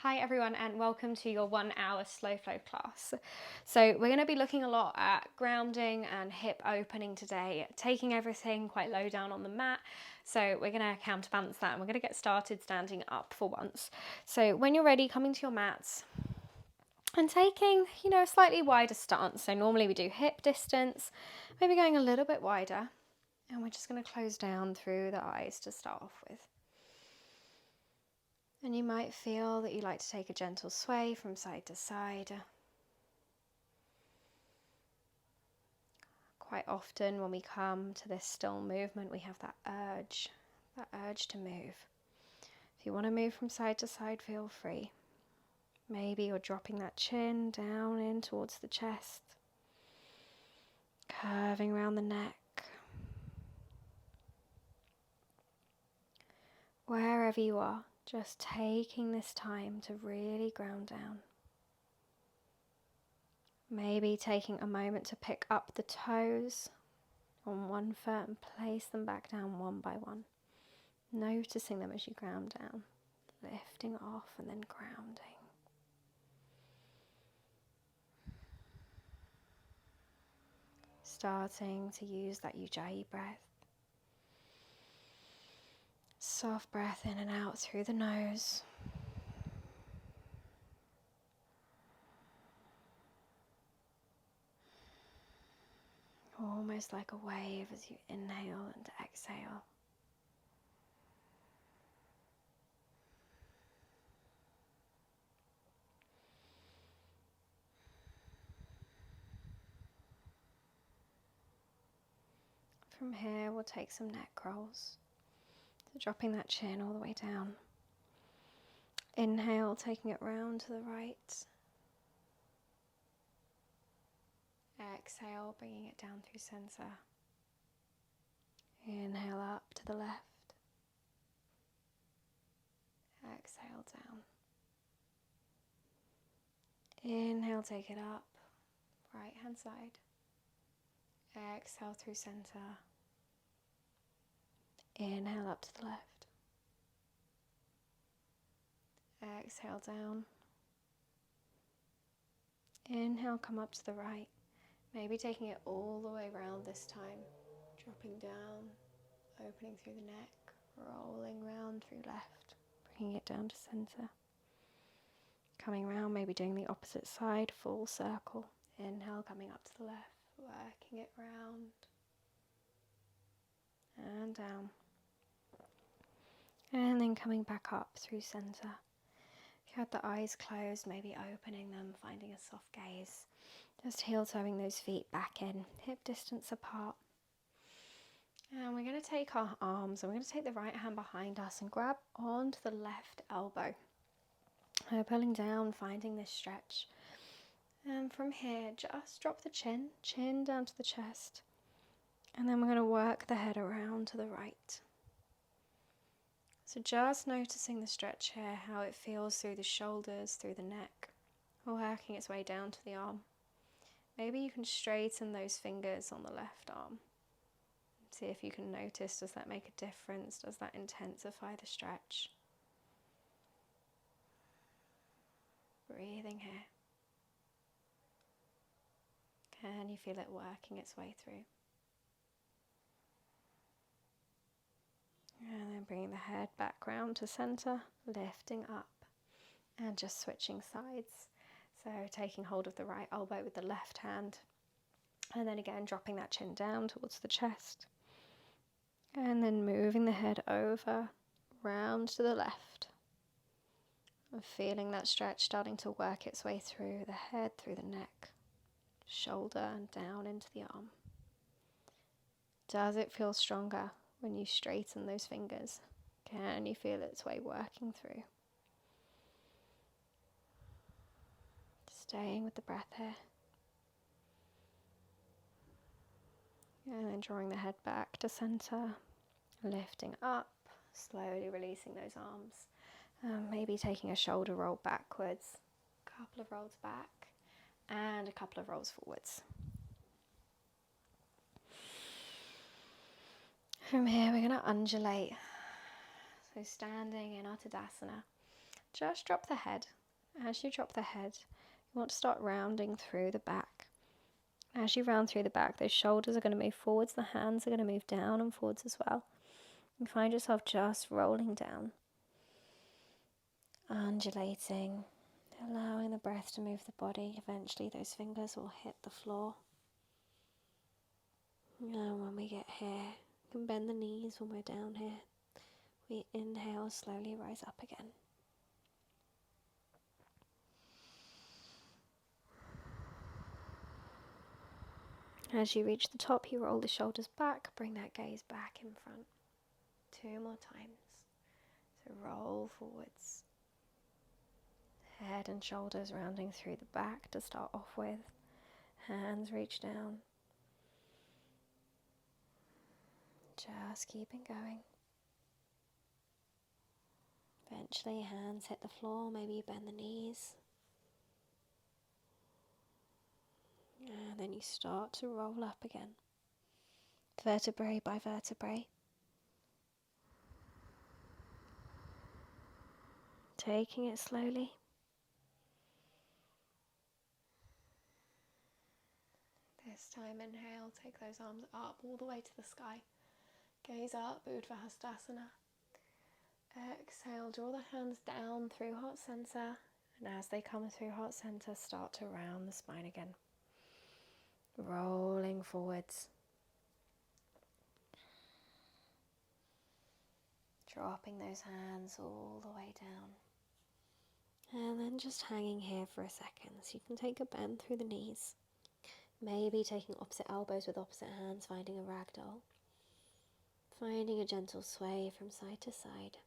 Hi everyone and welcome to your 1 hour slow flow class. So we're going to be looking a lot at grounding and hip opening today, taking everything quite low down on the mat. So we're going to counterbalance that and we're going to get started standing up for once. So when you're ready, coming to your mats and taking, a slightly wider stance. So normally we do hip distance, maybe going a little bit wider, and we're just going to close down through the eyes to start off with. And you might feel that you like to take a gentle sway from side to side. Quite often when we come to this still movement, we have that urge to move. If you want to move from side to side, feel free. Maybe you're dropping that chin down in towards the chest, curving around the neck. Wherever you are, just taking this time to really ground down. Maybe taking a moment to pick up the toes on one foot and place them back down one by one. Noticing them as you ground down, lifting off and then grounding. Starting to use that ujjayi breath. Soft breath in and out through the nose. Almost like a wave as you inhale and exhale. From here we'll take some neck rolls. So dropping that chin all the way down. Inhale, taking it round to the right. Exhale, bringing it down through center. Inhale up to the left. Exhale down. Inhale, take it up. Right hand side. Exhale through center. Inhale up to the left. Exhale down. Inhale, come up to the right. Maybe taking it all the way around this time. Dropping down, opening through the neck, rolling round through left, bringing it down to center. Coming round, maybe doing the opposite side, full circle. Inhale, coming up to the left, working it round and down. And then coming back up through center. If you had the eyes closed, maybe opening them, finding a soft gaze. Just heel-toeing those feet back in, hip distance apart. And we're going to take our arms, and we're going to take the right hand behind us and grab onto the left elbow. Pulling down, finding this stretch. And from here, just drop the chin down to the chest. And then we're going to work the head around to the right. So just noticing the stretch here, how it feels through the shoulders, through the neck, working its way down to the arm. Maybe you can straighten those fingers on the left arm. See if you can notice, does that make a difference? Does that intensify the stretch? Breathing here. Can you feel it working its way through? And then bringing the head back round to center, lifting up and just switching sides. So taking hold of the right elbow with the left hand and then again dropping that chin down towards the chest. And then moving the head over, round to the left. And feeling that stretch starting to work its way through the head, through the neck, shoulder and down into the arm. Does it feel stronger when you straighten those fingers? Can you feel its way working through? Staying with the breath here. And then drawing the head back to center, lifting up, slowly releasing those arms. Maybe taking a shoulder roll backwards, a couple of rolls back, and a couple of rolls forwards. From here we're going to undulate. So standing in our Tadasana, just drop the head. As you drop the head, you want to start rounding through the back. As you round through the back, those shoulders are going to move forwards, the hands are going to move down and forwards as well. You find yourself just rolling down, undulating, allowing the breath to move the body. Eventually those fingers will hit the floor. And when we get here, we can bend the knees when we're down here. We inhale, slowly rise up again. As you reach the top, you roll the shoulders back, bring that gaze back in front. 2 more times. So roll forwards. Head and shoulders rounding through the back to start off with. Hands reach down. Just keeping going. Eventually hands hit the floor, maybe you bend the knees. And then you start to roll up again. Vertebrae by vertebrae. Taking it slowly. This time inhale, take those arms up all the way to the sky. Gaze up, Urdhva. Exhale, draw the hands down through heart center. And as they come through heart center, start to round the spine again. Rolling forwards. Dropping those hands all the way down. And then just hanging here for a second. So you can take a bend through the knees. Maybe taking opposite elbows with opposite hands, finding a ragdoll. Finding a gentle sway from side to side.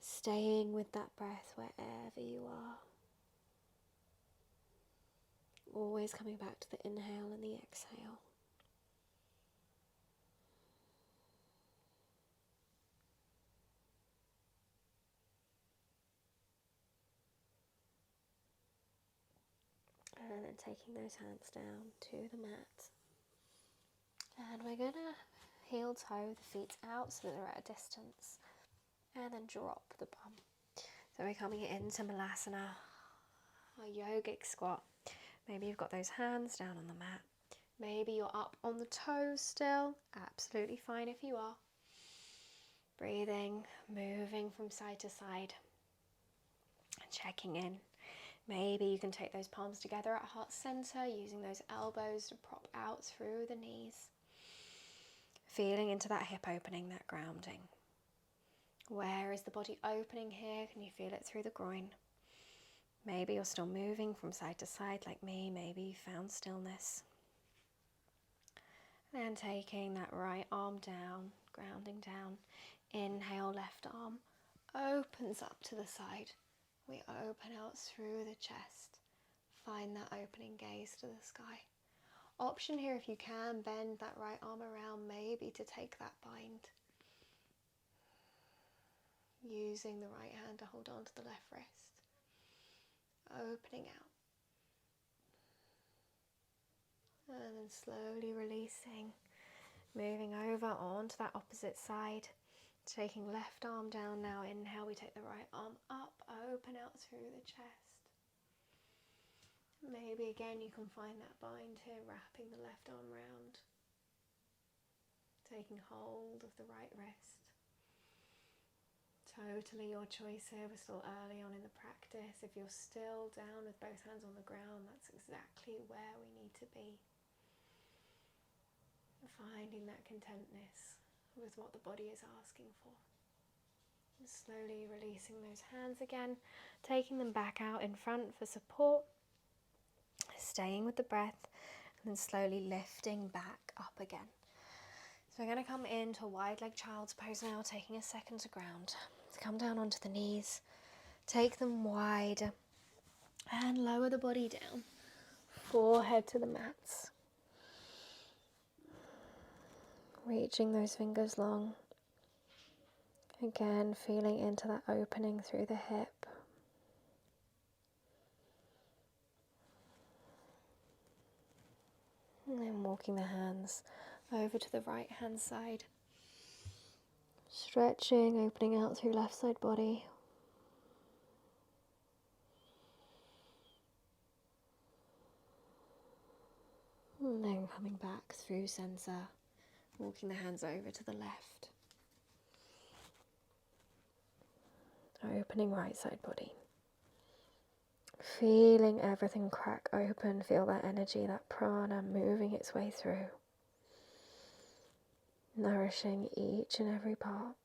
Staying with that breath wherever you are. Always coming back to the inhale and the exhale. And then taking those hands down to the mat. And we're going to heel toe the feet out so that they're at a distance. And then drop the bum. So we're coming into Malasana, a yogic squat. Maybe you've got those hands down on the mat. Maybe you're up on the toes still. Absolutely fine if you are. Breathing, moving from side to side. And checking in. Maybe you can take those palms together at heart center, using those elbows to prop out through the knees. Feeling into that hip opening, that grounding. Where is the body opening here? Can you feel it through the groin? Maybe you're still moving from side to side like me. Maybe you found stillness. Then taking that right arm down, grounding down. Inhale, left arm opens up to the side. We open out through the chest. Find that opening gaze to the sky. Option here, if you can, bend that right arm around, maybe to take that bind. Using the right hand to hold on to the left wrist. Opening out. And then slowly releasing. Moving over onto that opposite side. Taking left arm down now. Inhale, we take the right arm up, open out through the chest. Maybe again you can find that bind here, wrapping the left arm round. Taking hold of the right wrist. Totally your choice here, we're still early on in the practice. If you're still down with both hands on the ground, that's exactly where we need to be. Finding that contentness with what the body is asking for. And slowly releasing those hands again, taking them back out in front for support, staying with the breath, and then slowly lifting back up again. So we're going to come into a wide leg child's pose now, taking a second to ground. So come down onto the knees, take them wide, and lower the body down, forehead to the mats. Reaching those fingers long. Again, feeling into that opening through the hip. And then walking the hands over to the right hand side. Stretching, opening out through left side body. And then coming back through center, walking the hands over to the left. Opening right side body. Feeling everything crack open, feel that energy, that prana moving its way through. Nourishing each and every part.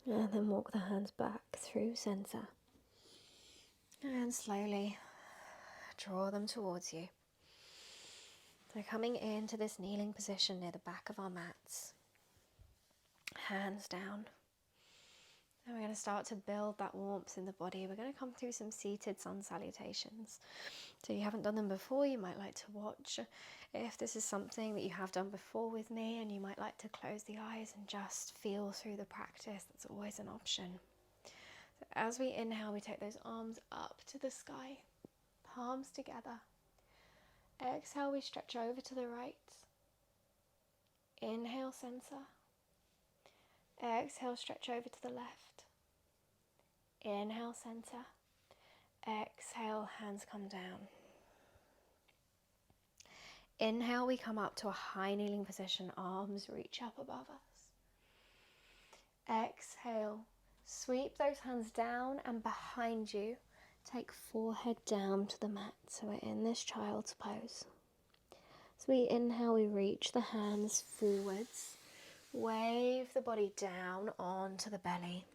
And then walk the hands back through center. And slowly draw them towards you. So coming into this kneeling position near the back of our mats. Hands down. And we're going to start to build that warmth in the body. We're going to come through some seated sun salutations. So you haven't done them before, you might like to watch. If this is something that you have done before with me and you might like to close the eyes and just feel through the practice, that's always an option. So as we inhale, we take those arms up to the sky, palms together. Exhale, we stretch over to the right. Inhale, center. Exhale, stretch over to the left. Inhale, center. Exhale, hands come down. Inhale, we come up to a high kneeling position, arms reach up above us. Exhale, sweep those hands down and behind you. Take forehead down to the mat, so we're in this child's pose. As we inhale, we reach the hands forwards, wave the body down onto the belly.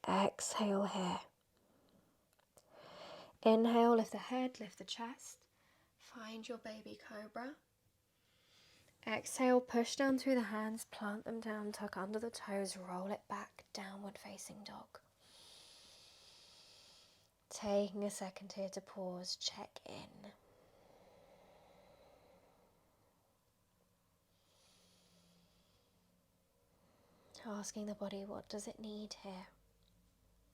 Exhale here. Inhale, lift the head, lift the chest. Find your baby cobra. Exhale, push down through the hands, plant them down, tuck under the toes, roll it back, downward facing dog. Taking a second here to pause, check in. Asking the body, what does it need here?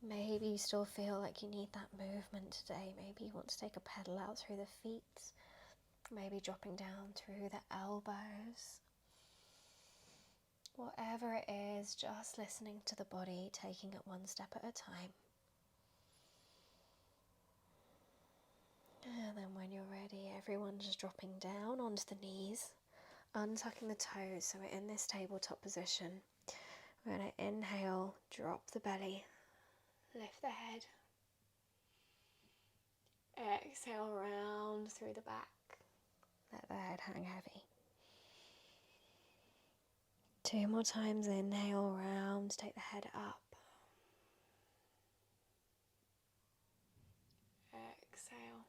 Maybe you still feel like you need that movement today. Maybe you want to take a pedal out through the feet. Maybe dropping down through the elbows. Whatever it is, just listening to the body, taking it one step at a time. And then when you're ready, everyone just dropping down onto the knees, untucking the toes, so we're in this tabletop position. We're going to inhale, drop the belly, lift the head. Exhale, round through the back. Let the head hang heavy. 2 more times, inhale, round, take the head up. Exhale.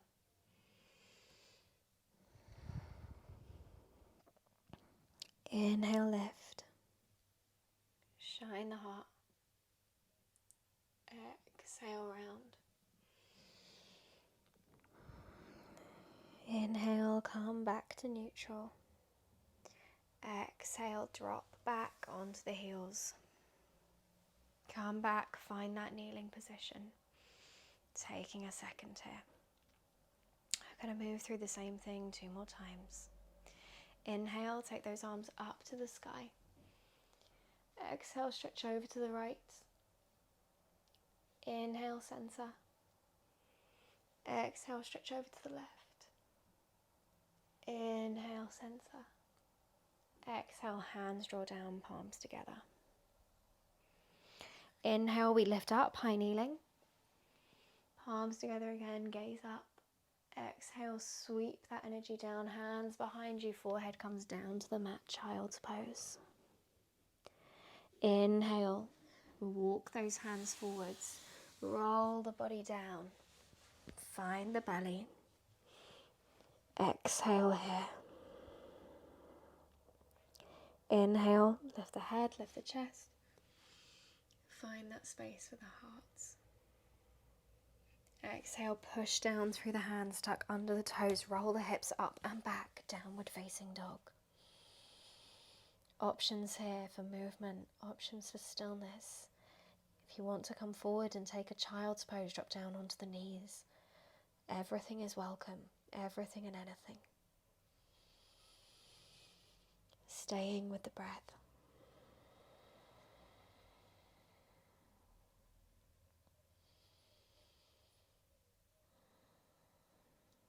Inhale, lift. Shine the heart. Exhale, round. Inhale, come back to neutral. Exhale, drop back onto the heels. Come back, find that kneeling position. Taking a second here. I'm going to move through the same thing 2 more times. Inhale, take those arms up to the sky. Exhale, stretch over to the right. Inhale, center. Exhale, stretch over to the left. Inhale, center. Exhale, hands draw down, palms together. Inhale, we lift up, high kneeling. Palms together again, gaze up. Exhale, sweep that energy down, hands behind you, forehead comes down to the mat, child's pose. Inhale, walk those hands forwards, roll the body down, find the belly. Exhale here. Inhale, lift the head, lift the chest. Find that space for the hearts. Exhale, push down through the hands, tuck under the toes, roll the hips up and back, downward facing dog. Options here for movement, options for stillness. If you want to come forward and take a child's pose, drop down onto the knees. Everything is welcome, everything and anything. staying with the breath.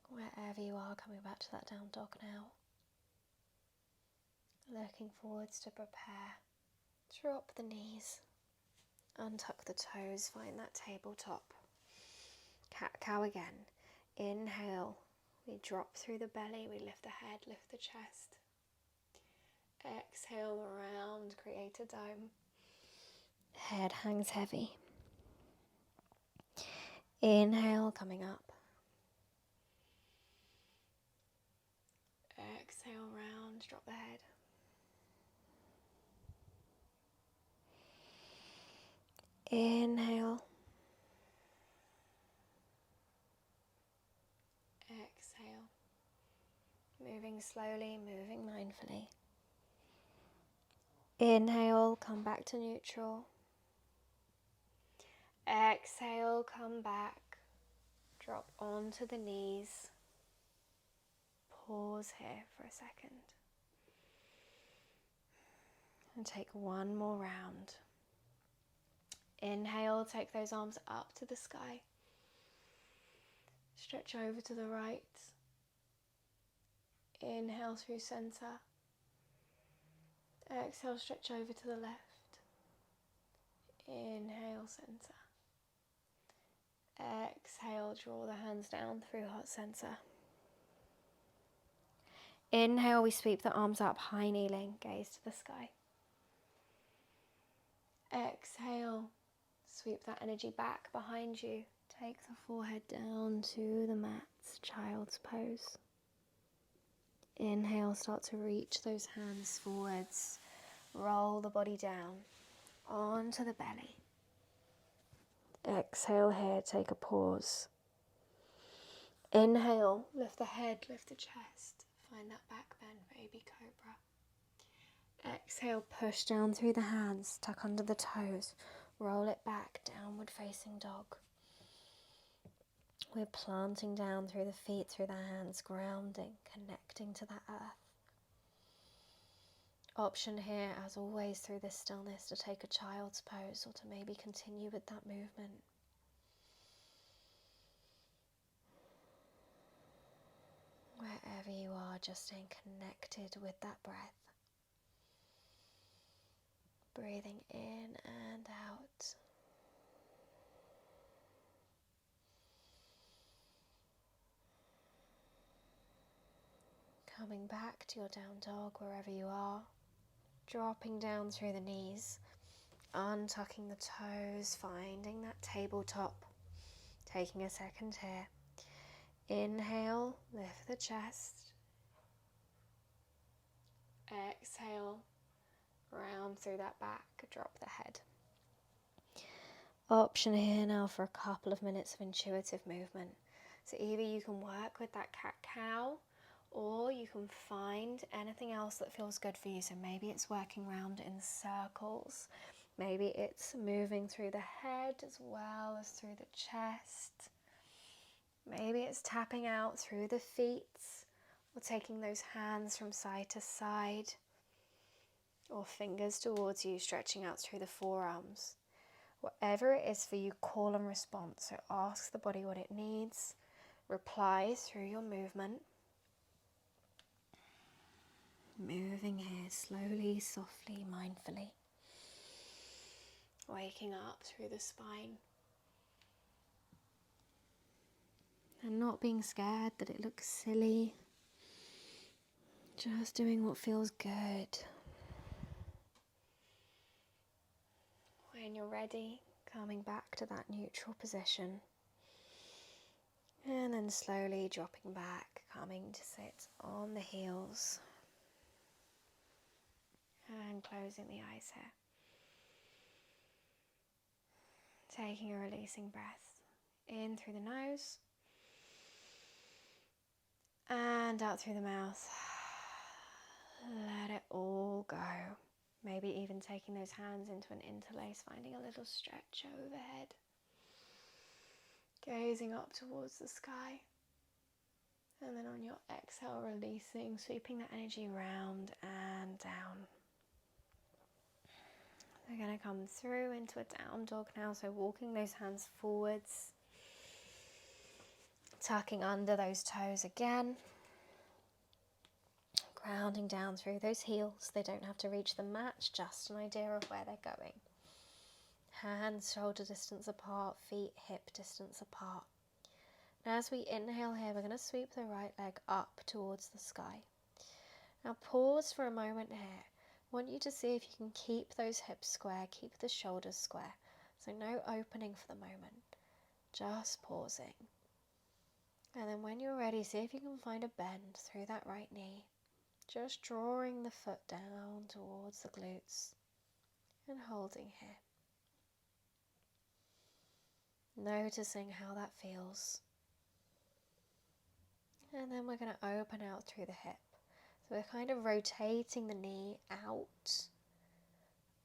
Wherever you are, coming back to that down dog now. Looking forwards to prepare. Drop the knees. Untuck the toes. Find that tabletop. Cat-cow again. Inhale. We drop through the belly. We lift the head, lift the chest. Exhale around. Create a dome. Head hangs heavy. Inhale, coming up. Exhale round, drop the head. Inhale. Exhale. Moving slowly, moving mindfully. Inhale, come back to neutral. Exhale, come back. Drop onto the knees. Pause here for a second. And take one more round. Inhale, take those arms up to the sky. Stretch over to the right. Inhale through center. Exhale, stretch over to the left. Inhale, center. Exhale, draw the hands down through heart center. Inhale, we sweep the arms up, high kneeling, gaze to the sky. Exhale, sweep that energy back behind you. Take the forehead down to the mat, child's pose. Inhale, start to reach those hands forwards. Roll the body down onto the belly. Exhale here, take a pause. Inhale, lift the head, lift the chest. Find that back bend, baby cobra. Exhale, push down through the hands, tuck under the toes. Roll it back, downward facing dog. We're planting down through the feet, through the hands, grounding, connecting to that earth. Option here, as always, through this stillness, to take a child's pose or to maybe continue with that movement. Wherever you are, just staying connected with that breath. Breathing in and out. Coming back to your down dog wherever you are. Dropping down through the knees. Untucking the toes, finding that tabletop. Taking a second here. Inhale, lift the chest. Exhale, round through that back, drop the head. Option here now for a couple of minutes of intuitive movement. So either you can work with that cat-cow, or you can find anything else that feels good for you. So maybe it's working round in circles. Maybe it's moving through the head as well as through the chest. Maybe it's tapping out through the feet, or taking those hands from side to side, or fingers towards you, stretching out through the forearms. Whatever it is for you, call and response. So ask the body what it needs. Reply through your movement. Moving here slowly, softly, mindfully. Waking up through the spine. And not being scared that it looks silly. Just doing what feels good. When you're ready, coming back to that neutral position. And then slowly dropping back, coming to sit on the heels. And closing the eyes here. Taking a releasing breath in through the nose. And out through the mouth. Let it all go. Maybe even taking those hands into an interlace, finding a little stretch overhead. Gazing up towards the sky. And then on your exhale, releasing, sweeping that energy round and down. We're going to come through into a down dog now, so walking those hands forwards, tucking under those toes again, grounding down through those heels. They don't have to reach the mat, just an idea of where they're going. Hands shoulder distance apart, feet hip distance apart. Now as we inhale here, we're going to sweep the right leg up towards the sky. Now pause for a moment here. I want you to see if you can keep those hips square, keep the shoulders square. So no opening for the moment, just pausing. And then when you're ready, see if you can find a bend through that right knee. Just drawing the foot down towards the glutes and holding here. Noticing how that feels. And then we're going to open out through the hip. So we're kind of rotating the knee out,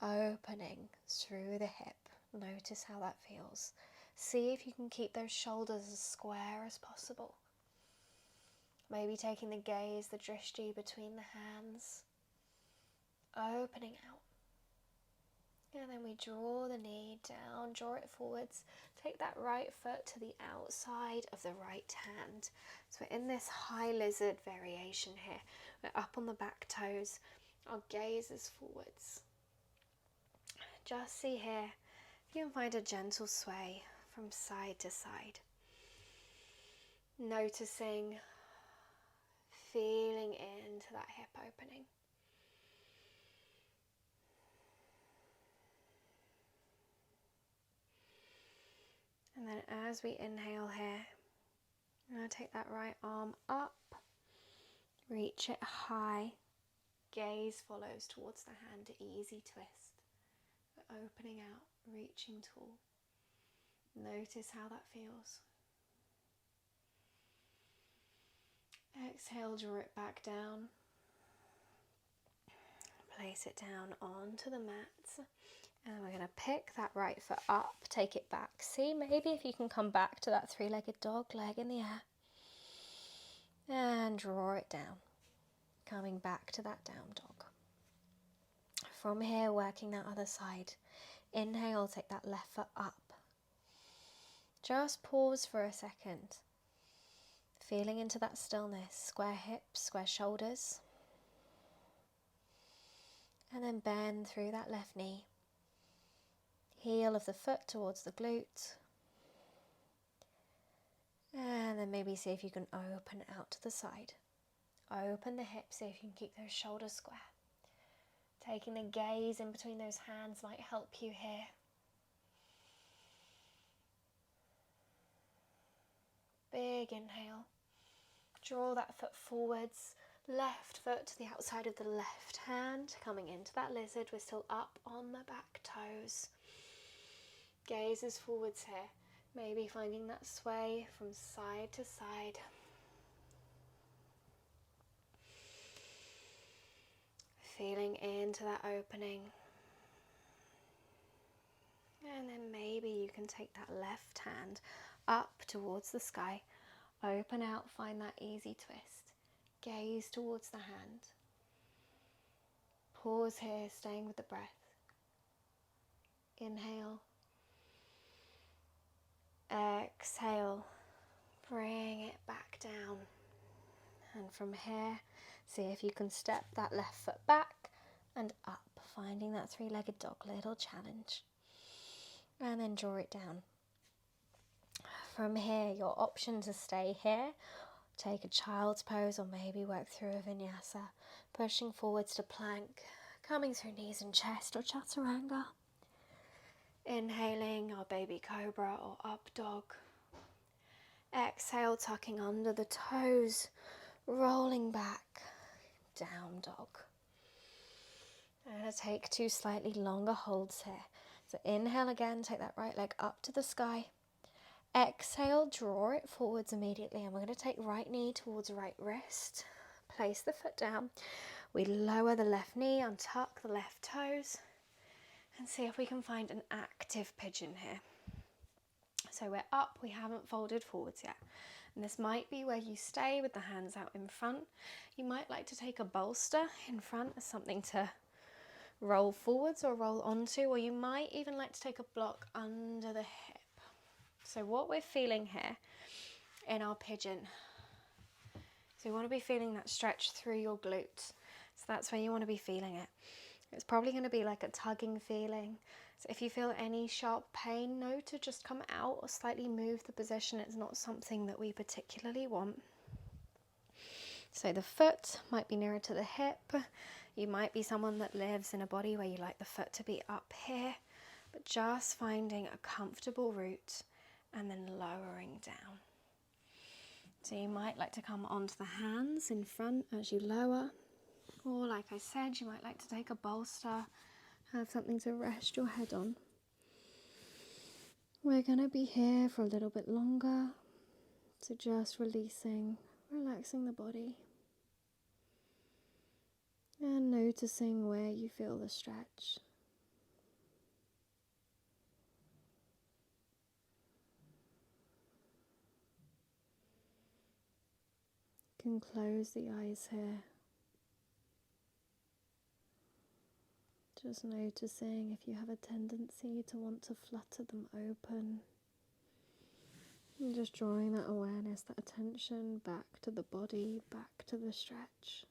opening through the hip. Notice how that feels. See if you can keep those shoulders as square as possible. Maybe taking the gaze, the drishti between the hands, opening out. And then we draw the knee down, draw it forwards. Take that right foot to the outside of the right hand. So we're in this high lizard variation here. We're up on the back toes. Our gaze is forwards. Just see here if you can find a gentle sway from side to side. Noticing, feeling into that hip opening. And then as we inhale here, I'm going to take that right arm up, reach it high, gaze follows towards the hand, easy twist. We're opening out, reaching tall. Notice how that feels. Exhale, draw it back down. Place it down onto the mat. And we're going to pick that right foot up, take it back. See, maybe if you can come back to that three-legged dog, leg in the air. And draw it down. Coming back to that down dog. From here, working that other side. Inhale, take that left foot up. Just pause for a second. Feeling into that stillness. Square hips, square shoulders. And then bend through that left knee. Heel of the foot towards the glute. And then maybe see if you can open out to the side. Open the hips, see if you can keep those shoulders square. Taking the gaze in between those hands might help you here. Big inhale. Draw that foot forwards. Left foot to the outside of the left hand. Coming into that lizard. We're still up on the back toes. Gaze is forwards here. Maybe finding that sway from side to side. Feeling into that opening. And then maybe you can take that left hand up towards the sky. Open out, find that easy twist. Gaze towards the hand. Pause here, staying with the breath. Inhale. Exhale, bring it back down. And from here, see if you can step that left foot back and up, finding that three-legged dog, little challenge. And then draw it down. From here, your option to stay here, take a child's pose or maybe work through a vinyasa, pushing forwards to plank, coming through knees and chest or chaturanga. Inhaling our baby cobra or up dog. Exhale, tucking under the toes, rolling back, down dog. I'm going to take two slightly longer holds here. So inhale again, take that right leg up to the sky. Exhale, draw it forwards immediately, and we're going to take right knee towards right wrist. Place the foot down. We lower the left knee, untuck the left toes, and see if we can find an active pigeon here. So we're up, we haven't folded forwards yet. And this might be where you stay with the hands out in front. You might like to take a bolster in front as something to roll forwards or roll onto, or you might even like to take a block under the hip. So what we're feeling here in our pigeon, so you want to be feeling that stretch through your glutes. So that's where you want to be feeling it. It's probably going to be like a tugging feeling. So if you feel any sharp pain, know to just come out or slightly move the position. It's not something that we particularly want. So the foot might be nearer to the hip. You might be someone that lives in a body where you like the foot to be up here, but just finding a comfortable root and then lowering down. So you might like to come onto the hands in front as you lower, or like I said, you might like to take a bolster, have something to rest your head on. We're going to be here for a little bit longer, so just releasing, relaxing the body, and noticing where you feel the stretch. You can close the eyes here. Just noticing if you have a tendency to want to flutter them open. And just drawing that awareness, that attention back to the body, back to the stretch.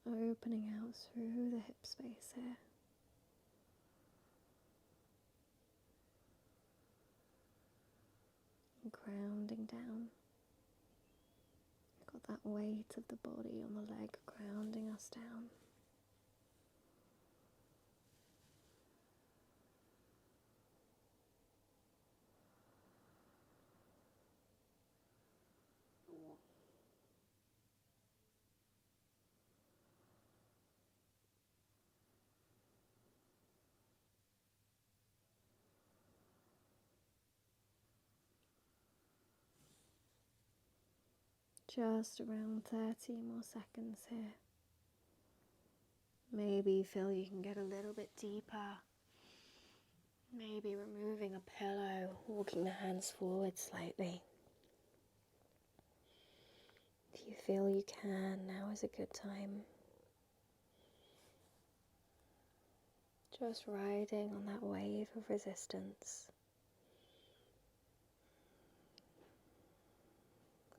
We're opening out through the hip space here. And grounding down. We've got that weight of the body on the leg grounding us down. Just around 30 more seconds here. Maybe you feel you can get a little bit deeper. Maybe removing a pillow, walking the hands forward slightly. If you feel you can, now is a good time. Just riding on that wave of resistance.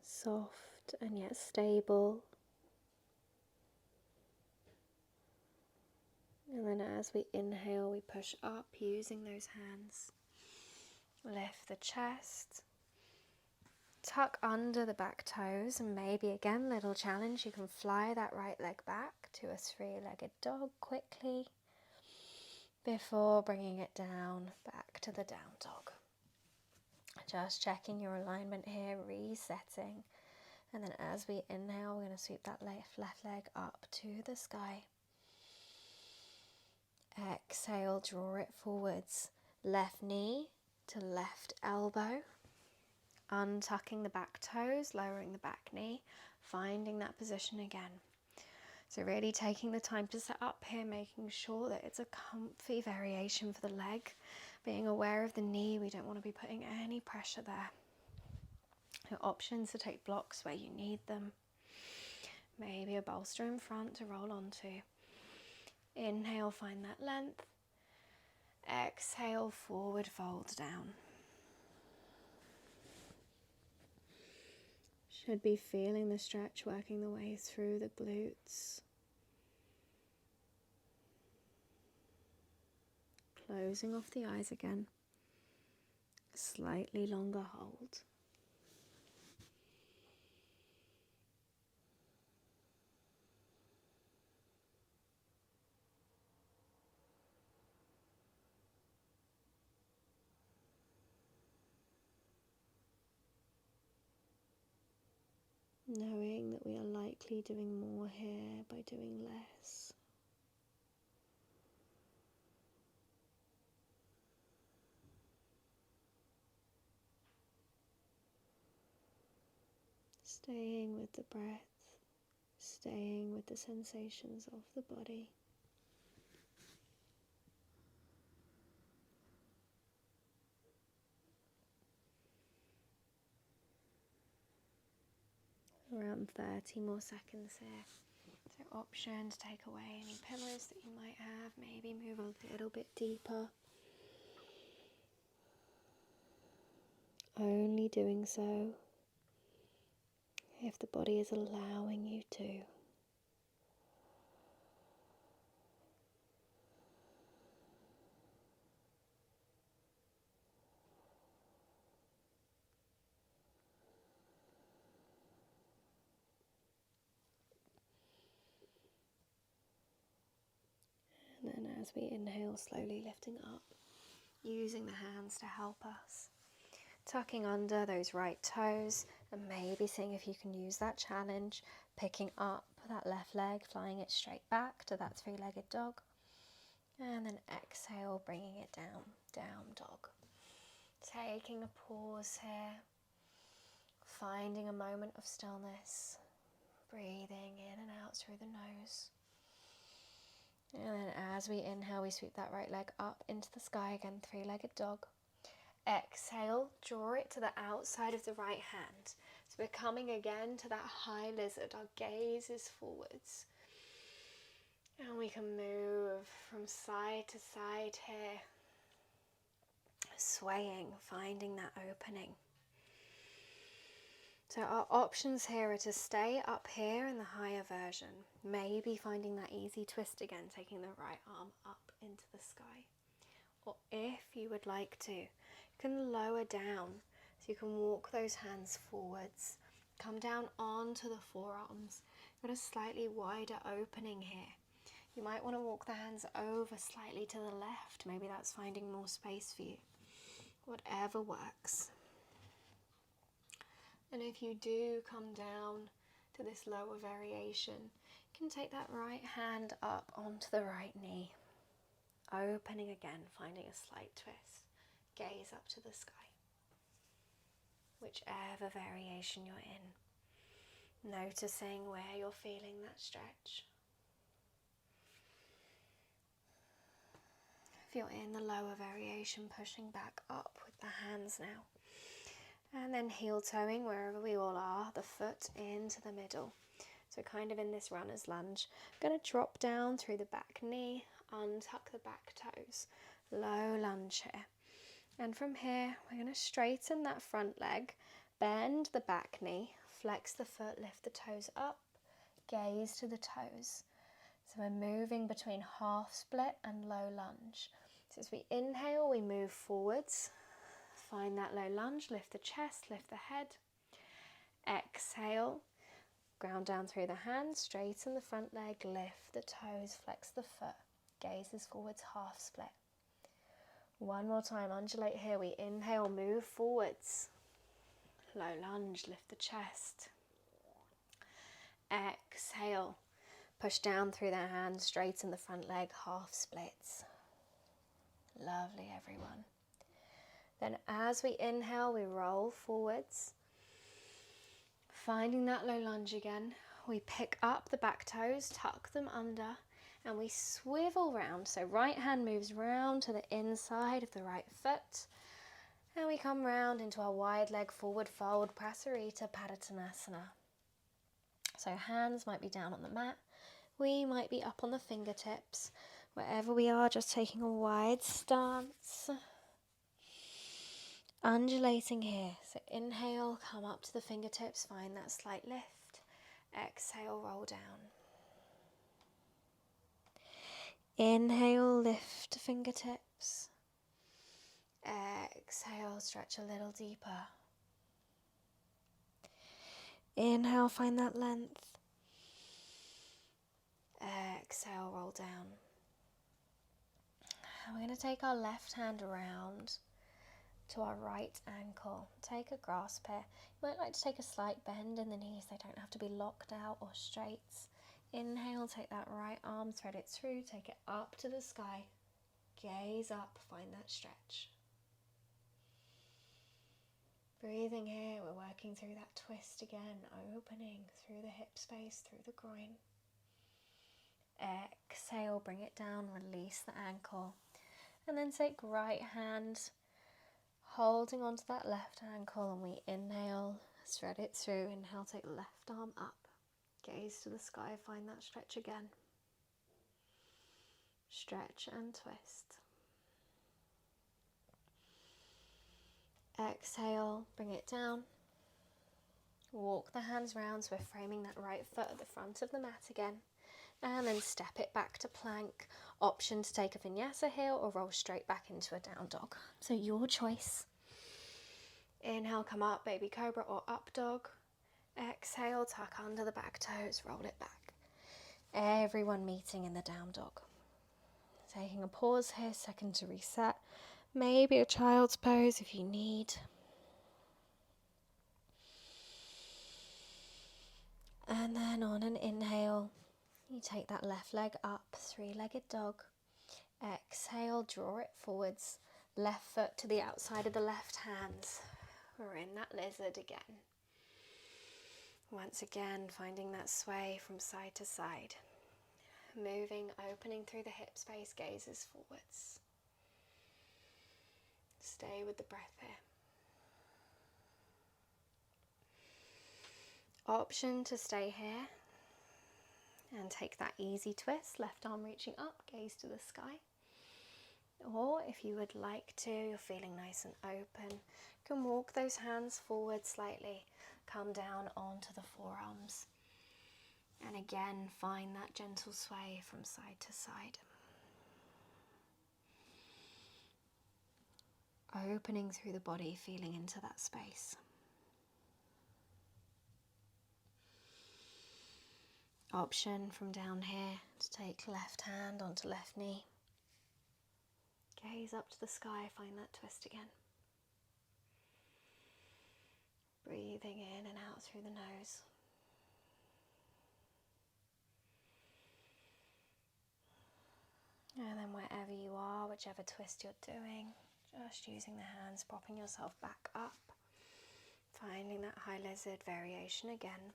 Soft and yet stable. And then as we inhale, we push up using those hands. Lift the chest. Tuck under the back toes, and maybe again, little challenge, you can fly that right leg back to a three-legged dog quickly before bringing it down back to the down dog. Just checking your alignment here, resetting. And then as we inhale, we're going to sweep that left leg up to the sky. Exhale, draw it forwards. Left knee to left elbow. Untucking the back toes, lowering the back knee, finding that position again. So really taking the time to set up here, making sure that it's a comfy variation for the leg. Being aware of the knee, we don't want to be putting any pressure there. Your options to take blocks where you need them. Maybe a bolster in front to roll onto. Inhale, find that length. Exhale, forward fold down. Should be feeling the stretch working the way through the glutes. Closing off the eyes again. Slightly longer hold. Knowing that we are likely doing more here by doing less. Staying with the breath, staying with the sensations of the body. Around 30 more seconds here. So options, take away any pillows that you might have, maybe move a little bit deeper. Only doing so if the body is allowing you to. And then as we inhale, slowly lifting up, using the hands to help us. Tucking under those right toes and maybe seeing if you can use that challenge, picking up that left leg, flying it straight back to that three-legged dog. And then exhale, bringing it down, down dog. Taking a pause here, finding a moment of stillness, breathing in and out through the nose. And then as we inhale, we sweep that right leg up into the sky again, three-legged dog. Exhale, draw it to the outside of the right hand. So we're coming again to that high lizard. Our gaze is forwards. And we can move from side to side here. Swaying, finding that opening. So our options here are to stay up here in the higher version. Maybe finding that easy twist again, taking the right arm up into the sky. Or if you would like to, you can lower down. So you can walk those hands forwards. Come down onto the forearms. Got a slightly wider opening here. You might want to walk the hands over slightly to the left. Maybe that's finding more space for you. Whatever works. And if you do come down to this lower variation, you can take that right hand up onto the right knee. Opening again, finding a slight twist. Gaze up to the sky. Whichever variation you're in. Noticing where you're feeling that stretch. If you're in the lower variation, pushing back up with the hands now. And then heel toeing wherever we all are, the foot into the middle. So kind of in this runner's lunge. I'm going to drop down through the back knee, untuck the back toes. Low lunge here. And from here, we're going to straighten that front leg, bend the back knee, flex the foot, lift the toes up, gaze to the toes. So we're moving between half split and low lunge. So as we inhale, we move forwards. Find that low lunge, lift the chest, lift the head. Exhale, ground down through the hands, straighten the front leg, lift the toes, flex the foot. Gazes forwards, half split. One more time, undulate here. We inhale, move forwards. Low lunge, lift the chest. Exhale, push down through the hands, straighten the front leg, half splits. Lovely, everyone. Then as we inhale, we roll forwards. Finding that low lunge again, we pick up the back toes, tuck them under, and we swivel round. So right hand moves round to the inside of the right foot. And we come round into our wide leg forward fold, Prasarita Padottanasana. So hands might be down on the mat. We might be up on the fingertips. Wherever we are, just taking a wide stance. Undulating here. So inhale, come up to the fingertips, find that slight lift. Exhale, roll down. Inhale, lift fingertips. Exhale, stretch a little deeper. Inhale, find that length. Exhale, roll down. And we're going to take our left hand around to our right ankle. Take a grasp here. You might like to take a slight bend in the knees. They don't have to be locked out or straight. Inhale, take that right arm, thread it through, take it up to the sky. Gaze up, find that stretch. Breathing here, we're working through that twist again, opening through the hip space, through the groin. Exhale, bring it down, release the ankle. And then take right hand, holding onto that left ankle, and we inhale, thread it through. Inhale, take left arm up. Gaze to the sky, find that stretch again. Stretch and twist. Exhale, bring it down. Walk the hands round, so we're framing that right foot at the front of the mat again. And then step it back to plank. Option to take a vinyasa here or roll straight back into a down dog. So your choice. Inhale, come up, baby cobra or up dog. Exhale, tuck under the back toes, roll it back. Everyone meeting in the down dog. Taking a pause here, second to reset. Maybe a child's pose if you need. And then on an inhale, you take that left leg up, three-legged dog. Exhale, draw it forwards. Left foot to the outside of the left hand. We're in that lizard again. Once again, finding that sway from side to side. Moving, opening through the hip space, gazes forwards. Stay with the breath here. Option to stay here and take that easy twist, left arm reaching up, gaze to the sky. Or if you would like to, you're feeling nice and open, you can walk those hands forward slightly, come down onto the forearms. And again, find that gentle sway from side to side. Opening through the body, feeling into that space. Option from down here to take left hand onto left knee. Gaze up to the sky, find that twist again. Breathing in and out through the nose. And then wherever you are, whichever twist you're doing, just using the hands, propping yourself back up. Finding that high lizard variation again.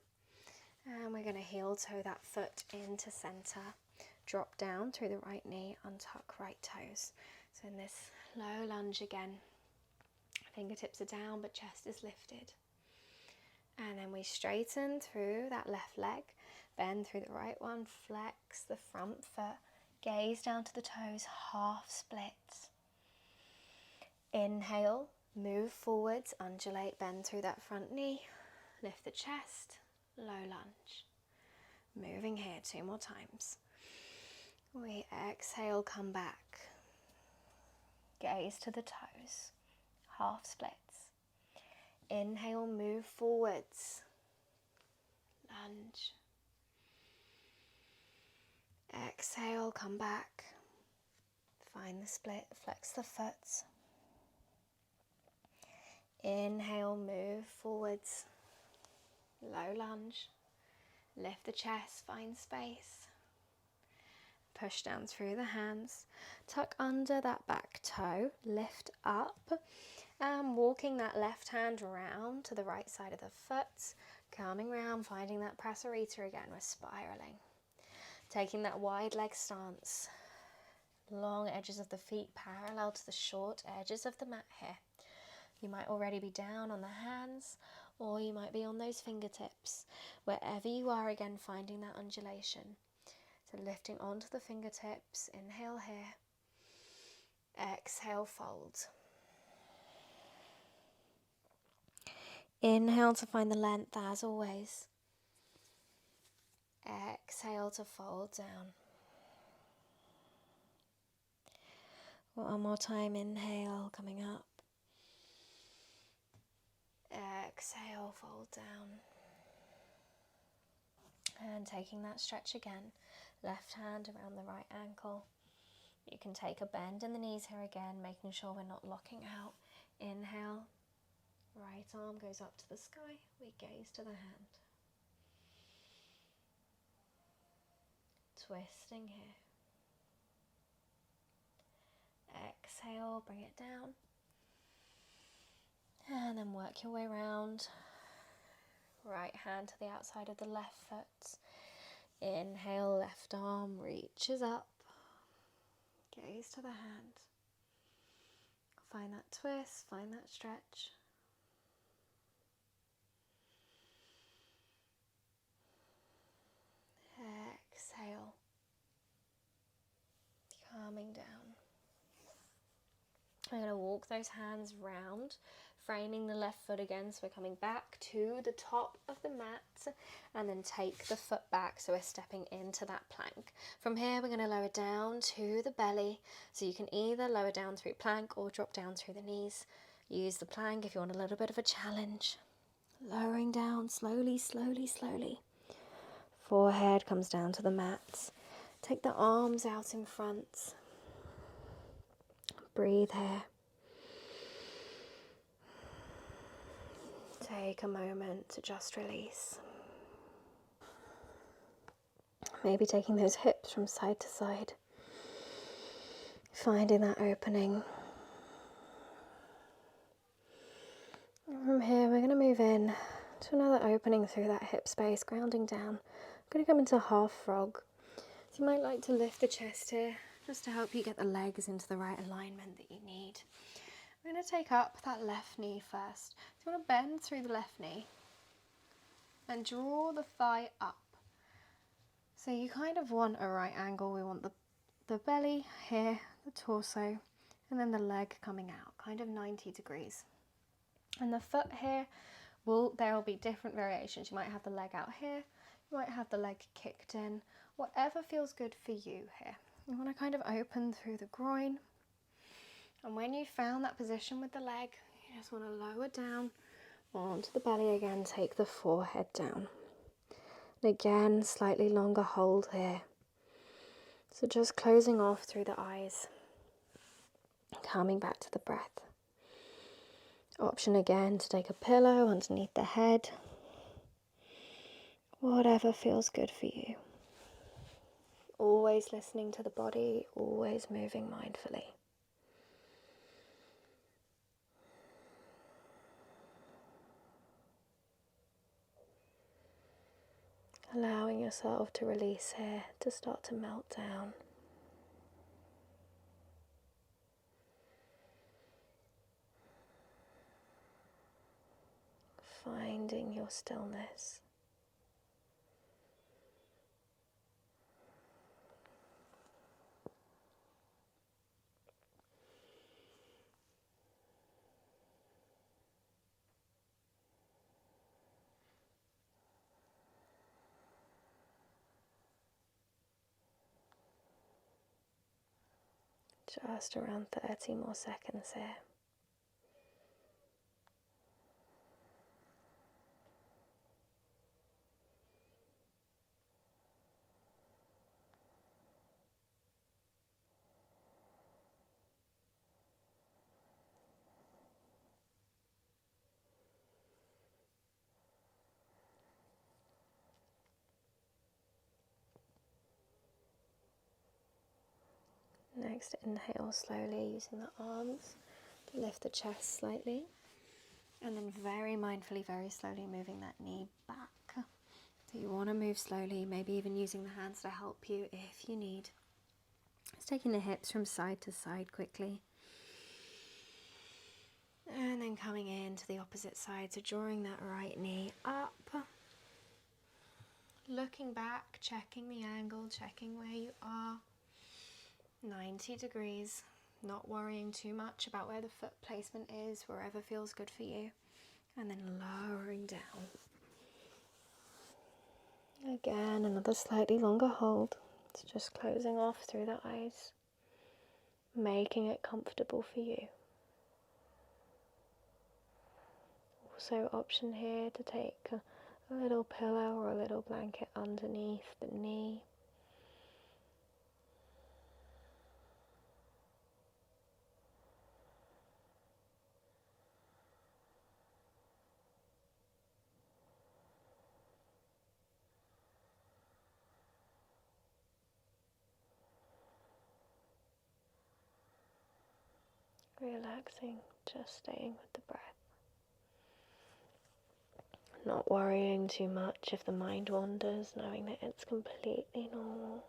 And we're going to heel toe that foot into center. Drop down through the right knee, untuck right toes. So in this low lunge again, fingertips are down but chest is lifted. And then we straighten through that left leg, bend through the right one, flex the front foot, gaze down to the toes, half split. Inhale, move forwards, undulate, bend through that front knee, lift the chest, low lunge. Moving here 2 more times. We exhale, come back. Gaze to the toes, half splits. Inhale, move forwards. Lunge. Exhale, come back. Find the split, flex the foot. Inhale, move forwards. Low lunge. Lift the chest, find space. Push down through the hands. Tuck under that back toe, lift up. And walking that left hand round to the right side of the foot. Coming round, finding that prasarita again. We're spiraling. Taking that wide leg stance. Long edges of the feet parallel to the short edges of the mat here. You might already be down on the hands, or you might be on those fingertips. Wherever you are, again, finding that undulation. So lifting onto the fingertips, inhale here. Exhale, fold. Inhale to find the length as always. Exhale to fold down. One more time, inhale, coming up. Exhale, fold down. And taking that stretch again, left hand around the right ankle. You can take a bend in the knees here again, making sure we're not locking out. Inhale, right arm goes up to the sky, we gaze to the hand. Twisting here. Exhale, bring it down. And then work your way around. Right hand to the outside of the left foot. Inhale, left arm reaches up. Gaze to the hand. Find that twist, find that stretch. Exhale. Calming down. I'm going to walk those hands round, framing the left foot again, so we're coming back to the top of the mat, and then take the foot back, so we're stepping into that plank. From here we're going to lower down to the belly, so you can either lower down through plank or drop down through the knees. Use the plank if you want a little bit of a challenge. Lowering down slowly, slowly, slowly. Forehead comes down to the mat. Take the arms out in front. Breathe here. Take a moment to just release. Maybe taking those hips from side to side. Finding that opening. And from here we're going to move in to another opening through that hip space, grounding down. I'm going to come into half frog. So you might like to lift the chest here, just to help you get the legs into the right alignment that you need. I'm going to take up that left knee first. So you want to bend through the left knee and draw the thigh up. So you kind of want a right angle. We want the belly here, the torso, and then the leg coming out, kind of 90 degrees. And the foot here, there will be different variations. You might have the leg out here, you might have the leg kicked in, whatever feels good for you here. You want to kind of open through the groin. And when you found that position with the leg, you just want to lower down onto the belly again, take the forehead down. And again, slightly longer hold here. So just closing off through the eyes, coming back to the breath. Option again to take a pillow underneath the head. Whatever feels good for you. Always listening to the body, always moving mindfully. Allowing yourself to release here, to start to melt down. Finding your stillness. Just around 30 more seconds here. Next, inhale slowly using the arms to lift the chest slightly. And then very mindfully, very slowly moving that knee back. So you want to move slowly, maybe even using the hands to help you if you need. Just taking the hips from side to side quickly. And then coming in to the opposite side, so drawing that right knee up. Looking back, checking the angle, checking where you are. 90 degrees, not worrying too much about where the foot placement is, wherever feels good for you. And then lowering down. Again, another slightly longer hold. It's just closing off through the eyes, making it comfortable for you. Also, option here to take a little pillow or a little blanket underneath the knee. Relaxing, just staying with the breath. Not worrying too much if the mind wanders, knowing that it's completely normal.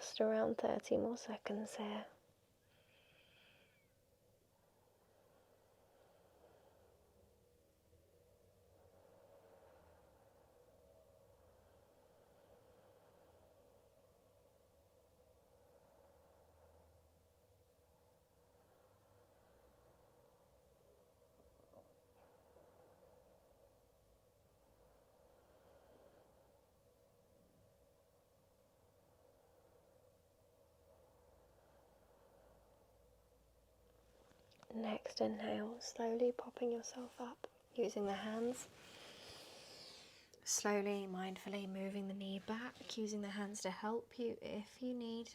Just around 30 more seconds here. Next inhale, slowly popping yourself up, using the hands. Slowly, mindfully moving the knee back, using the hands to help you if you need.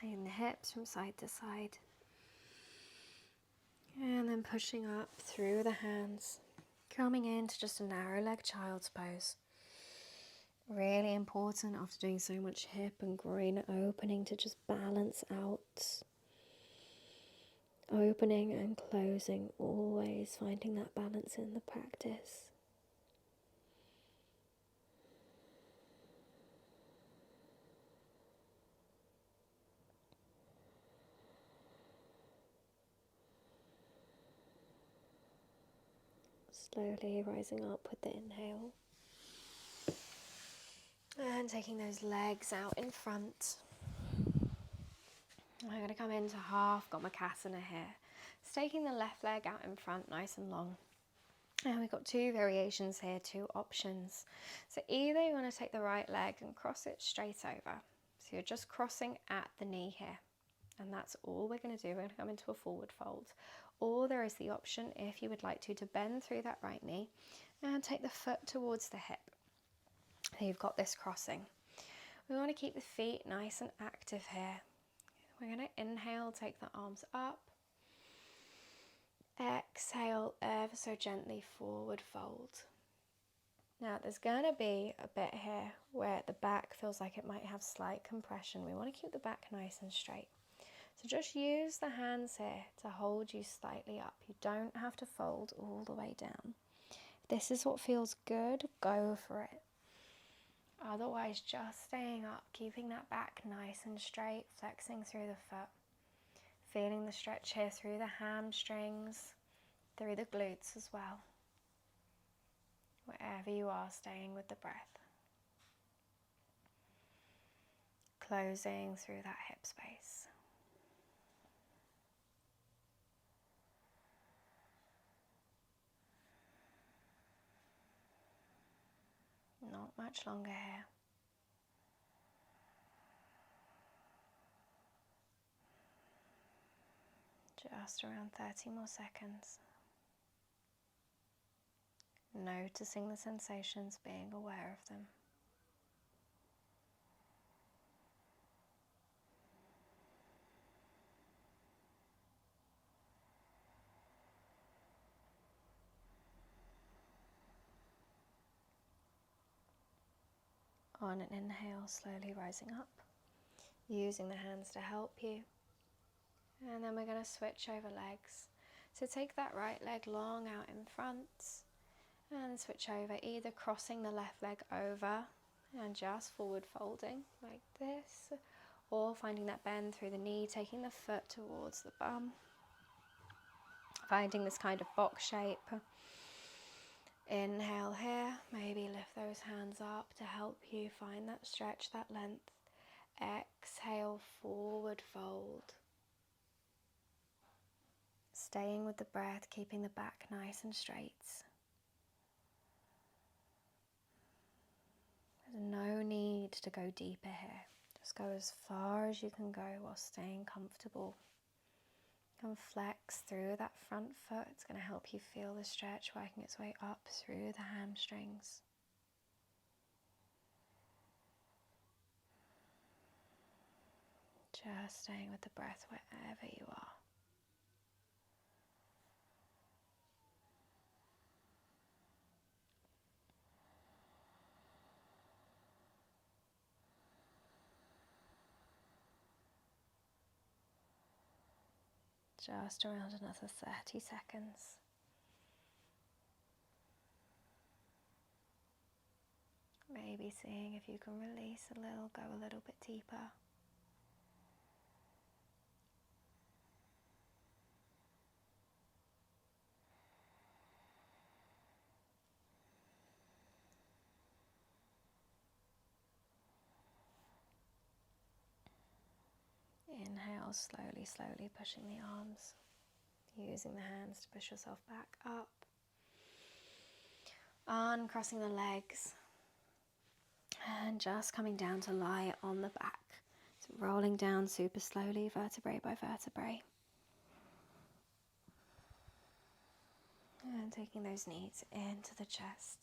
And the hips from side to side. And then pushing up through the hands, coming into just a narrow leg child's pose. Really important after doing so much hip and groin opening to just balance out. Opening and closing, always finding that balance in the practice. Slowly rising up with the inhale. And taking those legs out in front. I'm going to come into half Gomakasana here. It's taking the left leg out in front, nice and long. And we've got two variations here, two options. So either you want to take the right leg and cross it straight over. So you're just crossing at the knee here. And that's all we're going to do. We're going to come into a forward fold. Or there is the option, if you would like to bend through that right knee and take the foot towards the hip. So you've got this crossing. We want to keep the feet nice and active here. We're going to inhale, take the arms up. Exhale, ever so gently forward fold. Now there's going to be a bit here where the back feels like it might have slight compression. We want to keep the back nice and straight. So just use the hands here to hold you slightly up. You don't have to fold all the way down. If this is what feels good, go for it. Otherwise, just staying up, keeping that back nice and straight, flexing through the foot. Feeling the stretch here through the hamstrings, through the glutes as well. Wherever you are, staying with the breath. Closing through that hip space. Not much longer here. Just around 30 more seconds. Noticing the sensations, being aware of them. On an inhale, slowly rising up, using the hands to help you. And then we're going to switch over legs. So take that right leg long out in front and switch over, either crossing the left leg over and just forward folding like this, or finding that bend through the knee, taking the foot towards the bum, finding this kind of box shape. Inhale here, maybe lift those hands up to help you find that stretch, that length. Exhale, forward fold. Staying with the breath, keeping the back nice and straight. There's no need to go deeper here. Just go as far as you can go while staying comfortable. And flex through that front foot. It's going to help you feel the stretch working its way up through the hamstrings. Just staying with the breath wherever you are. Just around another 30 seconds. Maybe seeing if you can release a little, go a little bit deeper. Inhale, slowly, slowly pushing the arms, using the hands to push yourself back up. Uncrossing the legs and just coming down to lie on the back. So rolling down super slowly, vertebrae by vertebrae. And taking those knees into the chest.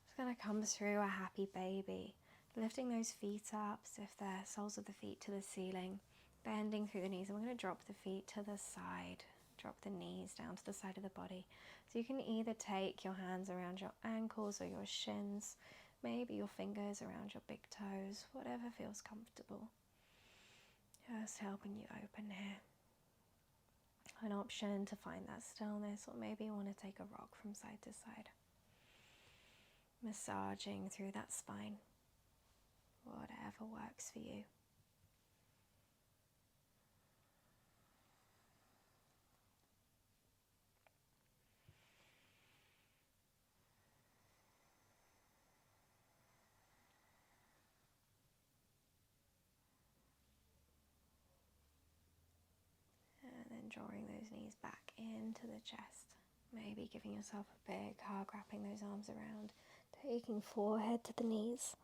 Just going to come through a happy baby. Lifting those feet up, so if the soles of the feet to the ceiling. Bending through the knees, and we're going to drop the feet to the side, drop the knees down to the side of the body. So you can either take your hands around your ankles or your shins, maybe your fingers around your big toes, whatever feels comfortable. Just helping you open here. An option to find that stillness, or maybe you want to take a rock from side to side. Massaging through that spine, whatever works for you. Drawing those knees back into the chest. Maybe giving yourself a big hug, wrapping those arms around, taking forehead to the knees.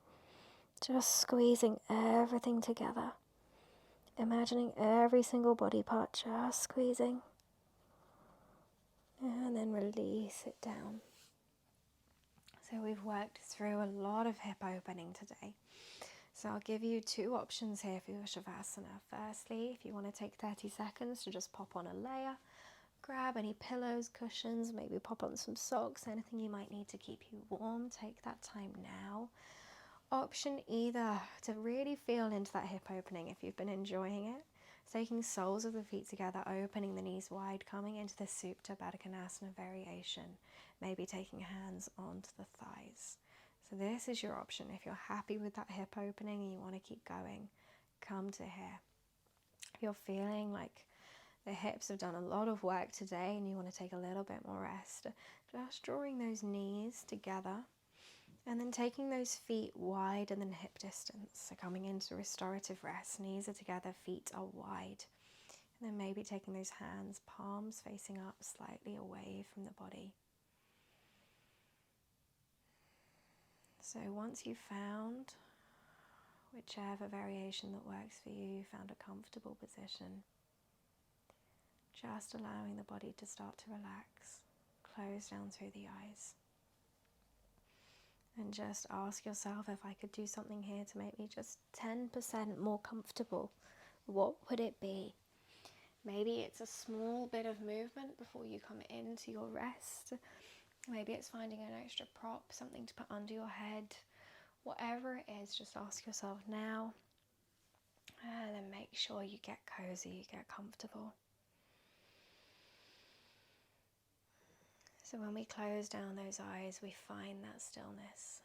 Just squeezing everything together. Imagining every single body part just squeezing. And then release it down. So we've worked through a lot of hip opening today. So I'll give you two options here for your Shavasana. Firstly, if you want to take 30 seconds to just pop on a layer, grab any pillows, cushions, maybe pop on some socks, anything you might need to keep you warm, take that time now. Option either to really feel into that hip opening if you've been enjoying it, taking soles of the feet together, opening the knees wide, coming into the Supta Baddha Konasana variation, maybe taking hands onto the thighs. So this is your option. If you're happy with that hip opening and you want to keep going, come to here. If you're feeling like the hips have done a lot of work today and you want to take a little bit more rest, just drawing those knees together and then taking those feet wide and then hip distance. So coming into restorative rest, knees are together, feet are wide. And then maybe taking those hands, palms facing up, slightly away from the body. So once you've found whichever variation that works for you, you found a comfortable position, just allowing the body to start to relax, close down through the eyes. And just ask yourself, if I could do something here to make me just 10% more comfortable, what would it be? Maybe it's a small bit of movement before you come into your rest. Maybe it's finding an extra prop, something to put under your head. Whatever it is, just ask yourself now. And then make sure you get cozy, you get comfortable. So when we close down those eyes, we find that stillness.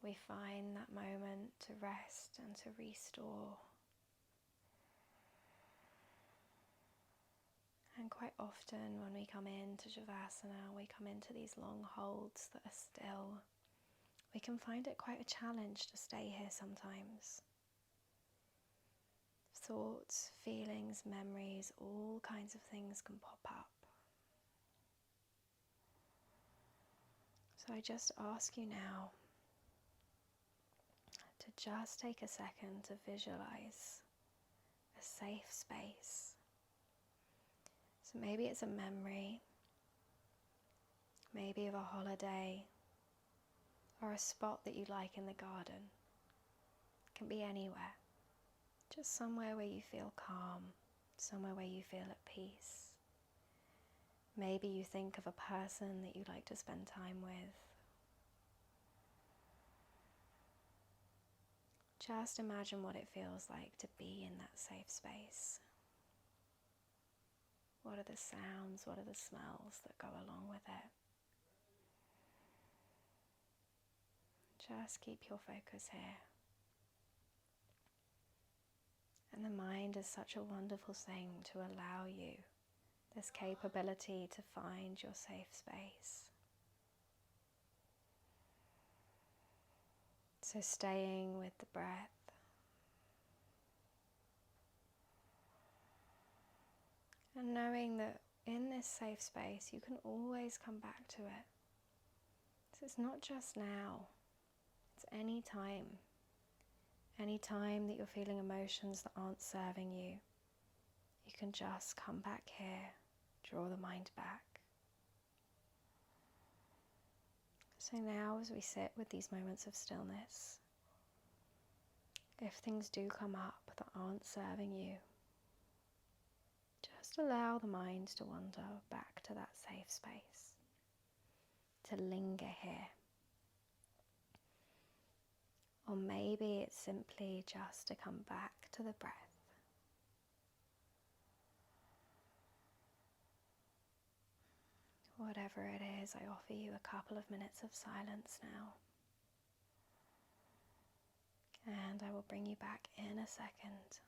We find that moment to rest and to restore. And quite often when we come into Shavasana, we come into these long holds that are still. We can find it quite a challenge to stay here sometimes. Thoughts, feelings, memories, all kinds of things can pop up. So I just ask you now to just take a second to visualize a safe space. So maybe it's a memory, maybe of a holiday, or a spot that you like in the garden. It can be anywhere. Just somewhere where you feel calm, somewhere where you feel at peace. Maybe you think of a person that you'd like to spend time with. Just imagine what it feels like to be in that safe space. What are the sounds, what are the smells that go along with it? Just keep your focus here. And the mind is such a wonderful thing to allow you this capability to find your safe space. So staying with the breath. And knowing that in this safe space you can always come back to it. So it's not just now, it's any time. Any time that you're feeling emotions that aren't serving you, you can just come back here, draw the mind back. So now as we sit with these moments of stillness, if things do come up that aren't serving you, just allow the mind to wander back to that safe space, to linger here. Or maybe it's simply just to come back to the breath. Whatever it is, I offer you a couple of minutes of silence now. And I will bring you back in a second.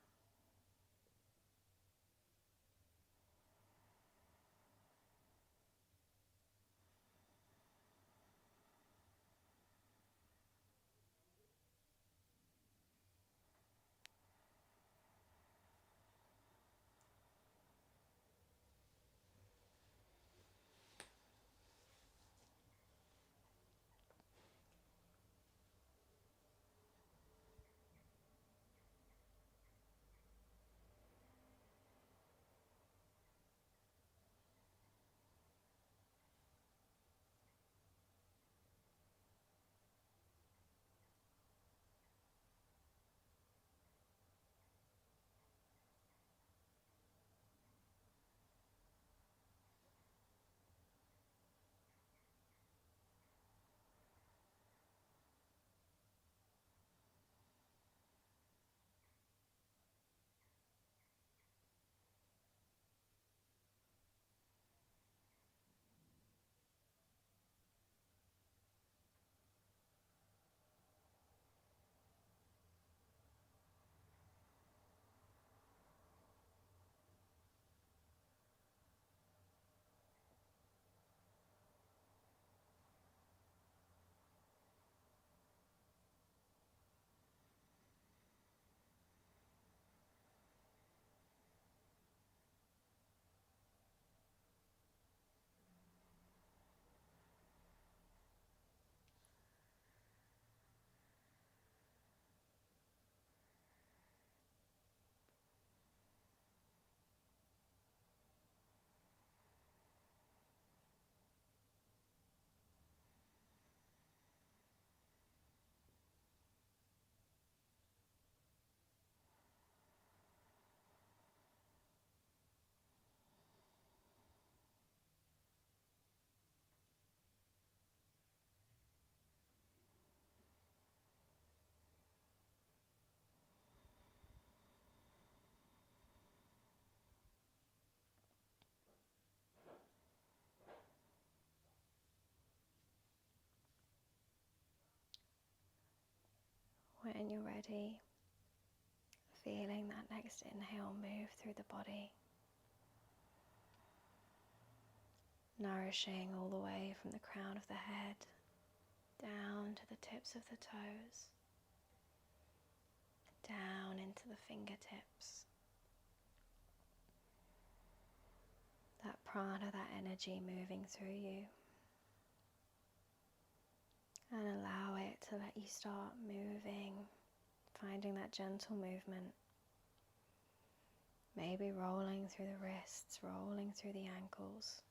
When you're ready, feeling that next inhale move through the body, nourishing all the way from the crown of the head down to the tips of the toes, down into the fingertips. That prana, that energy moving through you. And allow it to let you start moving, finding that gentle movement. Maybe rolling through the wrists, rolling through the ankles.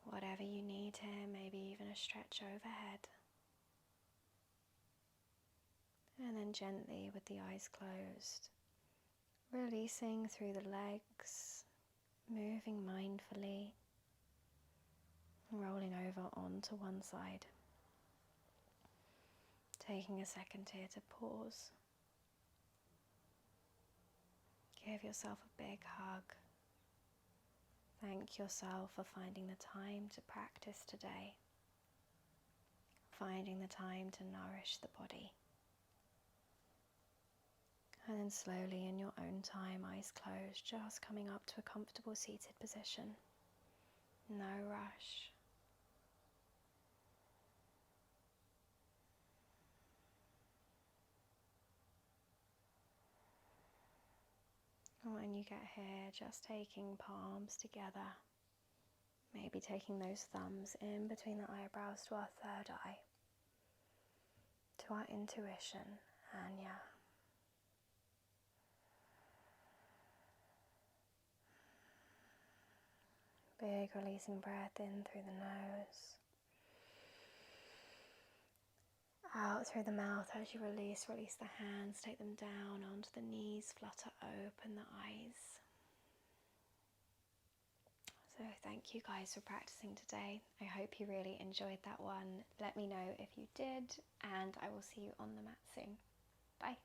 Whatever you need here, maybe even a stretch overhead. And then gently, with the eyes closed, releasing through the legs, moving mindfully, rolling over onto one side. Taking a second here to pause. Give yourself a big hug. Thank yourself for finding the time to practice today. Finding the time to nourish the body. And then slowly, in your own time, eyes closed, just coming up to a comfortable seated position. No rush. When you get here, just taking palms together, maybe taking those thumbs in between the eyebrows to our third eye, to our intuition, Anya. Big releasing breath in through the nose, out through the mouth as you release the hands, take them down onto the knees, flutter open the eyes. So thank you guys for practicing today. I hope you really enjoyed that one. Let me know if you did, and I will see you on the mat soon. Bye.